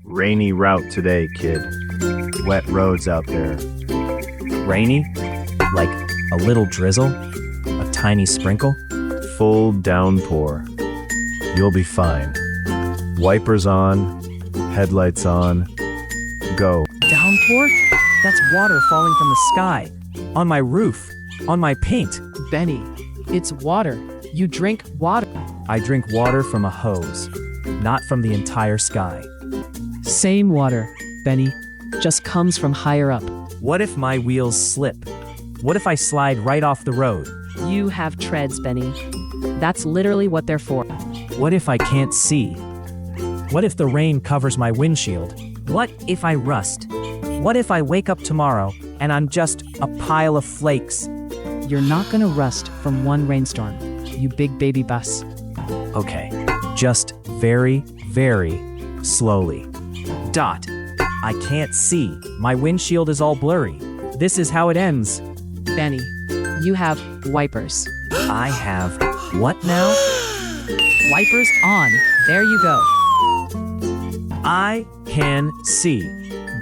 Rainy route today, kid. Wet roads out there. Rainy? Like a little drizzle? A tiny sprinkle? Full downpour. You'll be fine. Wipers on, headlights on. Go. Downpour? That's water falling from the sky. On my roof. On my paint. Benny, it's water. You drink water. I drink water from a hose, not from the entire sky. Same water, Benny, just comes from higher up. What if my wheels slip? What if I slide right off the road? You have treads, Benny. That's literally what they're for. What if I can't see? What if the rain covers my windshield? What if I rust? What if I wake up tomorrow and I'm just a pile of flakes? You're not gonna rust from one rainstorm, you big baby bus. Okay, just very, very slowly. Dot. I can't see. My windshield is all blurry. This is how it ends. Benny, you have wipers. I have what now? Wipers on. There you go. I can see.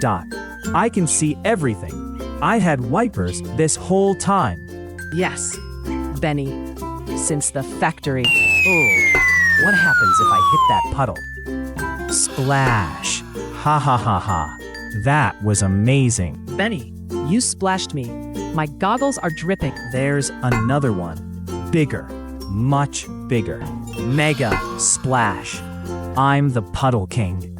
Dot. I can see everything. I had wipers this whole time. Yes, Benny, since the factory. Oh, what happens if I hit that puddle? Splash. Ha ha ha ha. That was amazing. Benny, you splashed me. My goggles are dripping. There's another one. Bigger. Much bigger. Mega splash. I'm the puddle king.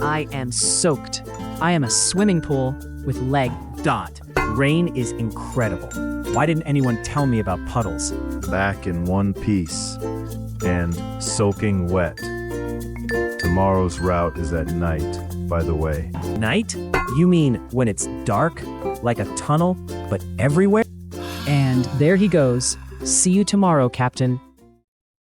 I am soaked. I am a swimming pool with leg. Dot. Rain is incredible. Why didn't anyone tell me about puddles? Back in one piece. And soaking wet. Tomorrow's route is at night, by the way. Night? You mean when it's dark? Like a tunnel, but everywhere? And there he goes. See you tomorrow, Captain.